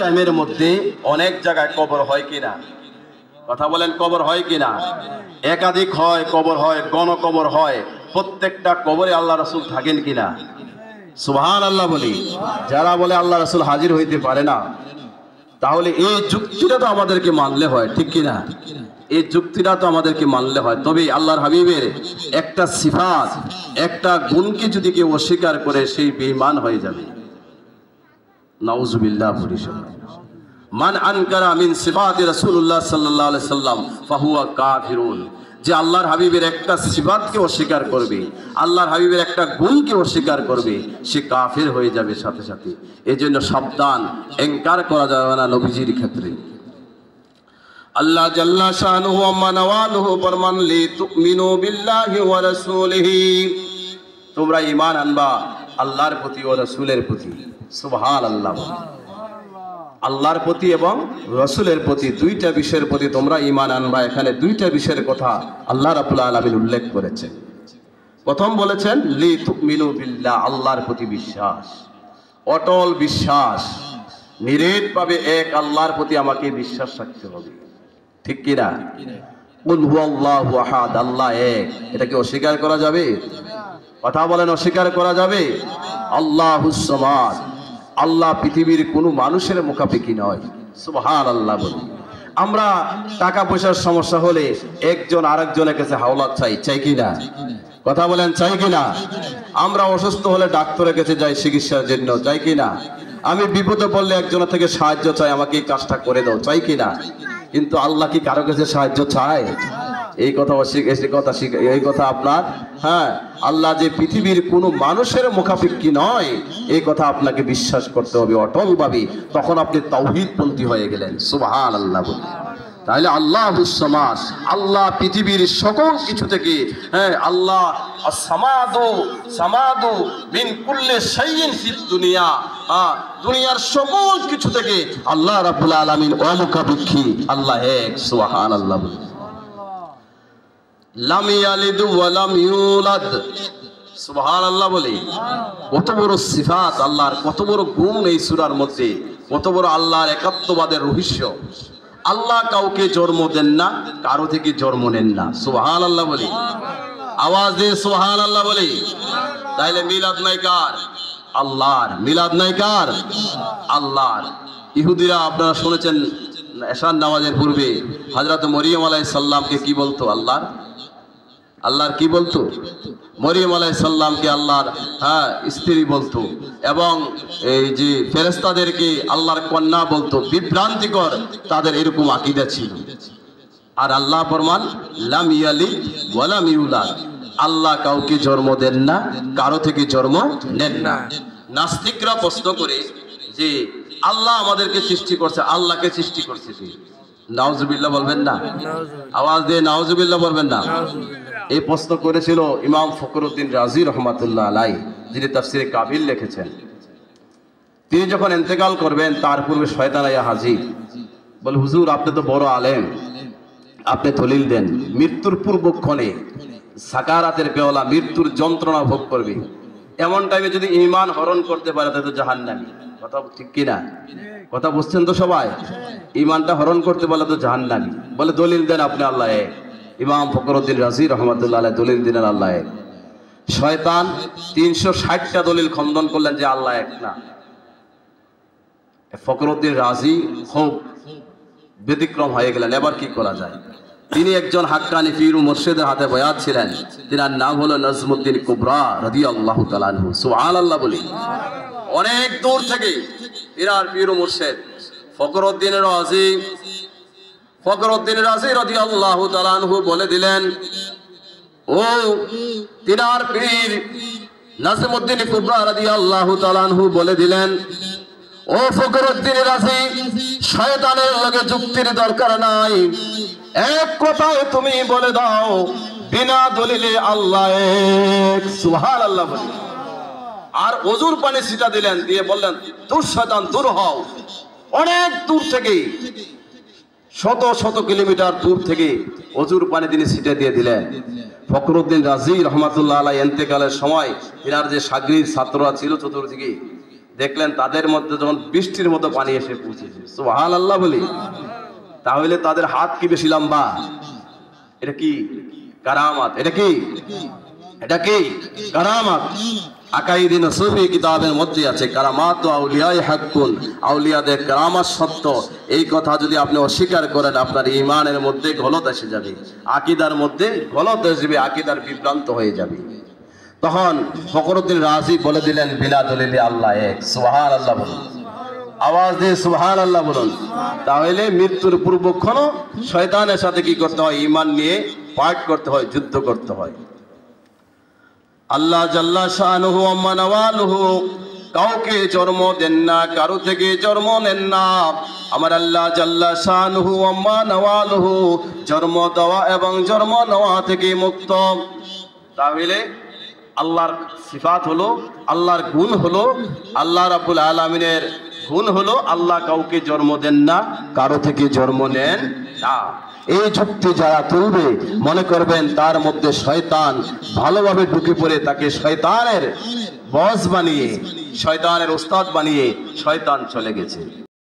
টাইমের মধ্যে অনেক জায়গায় কবর হয় কিনা? কথা বলেন, কবর হয় কিনা? একাধিক হয়, কবর হয়, গণকবর হয়। প্রত্যেকটা কবরে আল্লাহ রাসূল থাকেন কিনা? সুবহানাল্লাহ বলি। যারা বলে আল্লাহ রাসূল হাজির হইতে পারে না, তাহলে এই যুক্তিটা তো আমাদেরকে মানলে হয়, ঠিক কিনা? এই যুক্তিটা তো আমাদেরকে মানলে হয়। তবে আল্লাহর হাবিবের একটা সিফাত, একটা গুণকে যদি কেউ অস্বীকার করে, সেই বেঈমান হয়ে যাবে। নাউজুবিল্লাহ। মান আনকারা মিন সিফাতি রাসূলুল্লাহ সাল্লাল্লাহু আলাইহি সাল্লাম ফাহুয়া কাফিরুন। যে আল্লাহর হাবিবের একটা সিফাতকে অস্বীকার করবে, আল্লাহর হাবিবের একটা গুণকে অস্বীকার করবে, সে কাফির হয়ে যাবে সাথে সাথে। এজন্য সাবধান, ইনকার করা যাবে না নবীজির ক্ষেত্রে। আল্লাহ জাল্লা শানুহু ওয়া মানাওয়ালুহু ফরমান লি তুমিনু বিল্লাহি ওয়া রাসূলিহি, তোমরা ঈমান আনবা আল্লাহর প্রতি ও রাসূলের প্রতি। সুবহানাল্লাহ। আল্লাহর প্রতি এবং রাসূলের প্রতি, দুইটা বিষয়ের প্রতি তোমরা ঈমান আনবা। এখানে দুইটা বিষয়ের কথা আল্লাহ রাব্বুল আলামিন উল্লেখ করেছেন। প্রথম বলেছেন লি তুমিনু বিল্লাহ, আল্লাহর প্রতি বিশ্বাস, অটল বিশ্বাস, নিরেটভাবে এক আল্লাহর প্রতি আমাকে বিশ্বাস রাখতে হবে, ঠিক কিনা? কুল হুয়াল্লাহু আহাদ, আল্লাহ এক, এটাকে অস্বীকার করা যাবে? কথা বলেন, অস্বীকার করা যাবে? আল্লাহুস সামাদ, আল্লাহ পৃথিবীর কোনো মানুষের মুখাপেক্ষী নয়। সুবহানাল্লাহ বলি। আমরা টাকা পয়সার সমস্যা হলে একজন আরেকজনের কাছে হাওলাত চাই, চাই কিনা? কথা বলেন, চাই কিনা? আমরা অসুস্থ হলে ডাক্তারের কাছে যাই চিকিৎসার জন্য, চাই কিনা? আমি বিপদে পড়লে একজনের থেকে সাহায্য চাই, আমাকে এই কাজটা করে দাও, চাই কিনা? কিন্তু আল্লাহ কি কারো কাছে সাহায্য চায়? এই কথা আপনার, হ্যাঁ, আল্লাহ যে পৃথিবীর কোনো মানুষের মুখাপেক্ষী নয়, এই কথা আপনাকে বিশ্বাস করতে হবে অটলভাবে। তখন আপনি তাওহীদপন্থী হয়ে গেলেন। সুবহানাল্লাহ বলি। তাহলে আল্লাহুস সামাদ, আল্লাহ পৃথিবীর সকল কিছু থেকে, হ্যাঁ, আল্লাহ as-সামাদু সামাদু মিন কুল্লি শাইইন ফিদ দুনিয়া, দুনিয়ার সকল কিছু থেকে আল্লাহ রাব্বুল আলামিন অমুখাপেক্ষী, আল্লাহ এক। সুবহানাল্লাহ। লাম ইয়ালিদ ওয়া লাম ইউলাদ, সুবহানাল্লাহ বলি। কত বড় সিফাত আল্লাহর, কত বড় গুণ এই সূরার মধ্যে, কত বড় আল্লাহর একাত্মবাদের রহস্য। আল্লাহ কাউকে জন্ম দেন না, কারো থেকে জন্ম নেন না। সুবহানাল্লাহ বলি। আওয়াজ দিয়ে সুবহানাল্লাহ বলি। তাইলে মিলাদ নাই কার? আল্লাহর। মিলাদ নাই কার? আল্লাহর। ইহুদিরা, আপনারা শুনেছেন, এশার নামাজের পূর্বে হযরত মরিয়ম আলাইহিস সালামকে কি বলতো? আল্লাহর কি বলতো? মরিয়ম আলাইহিস সালামকে আল্লাহর, হ্যাঁ, স্ত্রী বলতো, এবং এই যে ফেরেশতাদেরকে আল্লাহর কন্যা বলতো। বিভ্রান্তিকর তাদের এরকম আকীদা ছিল। আর আল্লাহ ফরমান লাম ইয়ালিদ ওয়া লাম ইউলাদ, আল্লাহ কাউকে জন্ম দেন না, কারো থেকে জন্ম নেন না। নাস্তিকরা প্রশ্ন করে যে আল্লাহ আমাদেরকে সৃষ্টি করছে, আল্লাহকে সৃষ্টি করছে কি? নাউজুবিল্লাহ বলবেন না? আওয়াজ দিয়ে নাউজুবিল্লাহ বলবেন না? এই প্রশ্ন করেছিল ইমাম ফখরুদ্দিন রাজি রহমাতুল্লাহ আলাইহি, যিনি তাফসীরে কাবিল লিখেছেন। তিনি যখন ইন্তেকাল করবেন, তার পূর্বে শয়তান আয়া হাজির, বলে হুজুর আপনি তো বড় আলেম, আপনি দলিল দেন মৃত্যুর পূর্বক্ষণে সাকারাতের বেওলা, মৃত্যুর যন্ত্রণা ভোগ করবে, এমন টাইমে যদি ঈমান হরণ করতে পারে তাহলে তো জাহান্নামী। কথা ঠিক কিনা? কথা বুঝছেন তো সবাই? ঈমানটা হরণ করতে পারলে তো জাহান্নামী। বলে দলিল দেন আপনি আল্লাহ এক। ইমাম ফখরুদ্দিন রাজি রহমাতুল্লাহ আলাইহি দলিল দিলেন আল্লাহ এক। শয়তান 360টা দলিল খণ্ডন করলেন যে আল্লাহ এক না। ফখরুদ্দিন রাজি খুব ব্যতিক্রম হয়ে গেলেন। এবার কি করা যায়? তিনি একজন হাক্কানি পীর ও মুর্শিদের হাতে বয়াত ছিলেন। তিনার নাম হলো নজমুদ্দিন কুবরা রাদিয়াল্লাহু তাআলা আনহু। সুবহানাল্লাহ বলি। অনেক দূর থেকে ইরার পীর ও মুর্শিদ ফখরুদ্দিন রাজি রাদিয়াল্লাহু তাআলা আনহু বলে দিলেন, ও তিনার পীর নজমুদ্দিন কুবরা রাদিয়াল্লাহু তাআলা আনহু বলে দিলেন, ও ফখরুদ্দিন রাজি, শয়তানের লগে যুক্তির দরকার নাই, এক কথায় তুমি বলে দাও বিনা দলিলে আল্লাহ এক। সুবহানাল্লাহ বলি। আর ওজুর পানি ছিটা দিলেন, দিয়ে বললেন দূর শয়তান দূর হও। অনেক দূর থেকে, শত শত কিলোমিটার দূর থেকে ওজুর পানি তিনি ছিটে দিয়ে দিলেন। ফখরুদ্দিন রাজি রহমাতুল্লাহ আলাইহি ইন্তেকালের সময় এনার যে শাগরিদ ছাত্ররা ছিল চতুর্দিকে, দেখলেন তাদের মধ্যে যখন বৃষ্টির মতো পানি এসে পৌঁছেছে, সুবহানাল্লাহ বলি। তাহলে তাদের হাত কি বেশি লম্বা? এটা কি কারামাত? এটা কি কারামাত? আকাইদিন সুফি কিতাবের মধ্যে আছে কারামাত আউলিয়াই হাক্কুন, আউলিয়াদের কারামাত সত্য। এই কথা যদি আপনি অস্বীকার করেন, আপনার ঈমানের মধ্যে গলত এসে যাবে, আকীদার মধ্যে গলত এসে যাবে, আকীদার বিভ্রান্ত হয়ে যাবে। তখন ফখরুদ্দিন রাজি বলে দিলেন, বিলা দলিলে আল্লাহ এক। সুবহানাল্লাহ বলুন, আওয়াজ দিয়ে সুবহানাল্লাহ বলুন। তাহলে মৃত্যুর পূর্বক্ষণও শয়তানের সাথে কি করতে হয়? ঈমান নিয়ে পাঠ করতে হয়, যুদ্ধ করতে হয়। আল্লাহ জাল্লা শানুহু আম্মা নওয়ালুহু কাউকে জন্ম দেন না, কারো থেকে জন্ম নেন না। আমার আল্লাহ জাল্লা শানুহু আম্মা নওয়ালুহু জন্ম দেওয়া এবং জন্ম নেওয়া থেকে মুক্ত। তাহলে আল্লাহর সিফাত হলো, আল্লাহর গুণ হলো, আল্লাহ রাব্বুল আলামিনের গুণ হলো আল্লাহ কাউকে জন্ম দেন না, কারো থেকে জন্ম নেন না। এই যুক্তি যারা তুলবে, মনে করবেন তার মধ্যে শয়তান ভালোভাবে ঢুকে পড়ে তাকে শয়তানের বস বানিয়ে, শয়তানের ওস্তাদ বানিয়ে শয়তান চলে গেছে।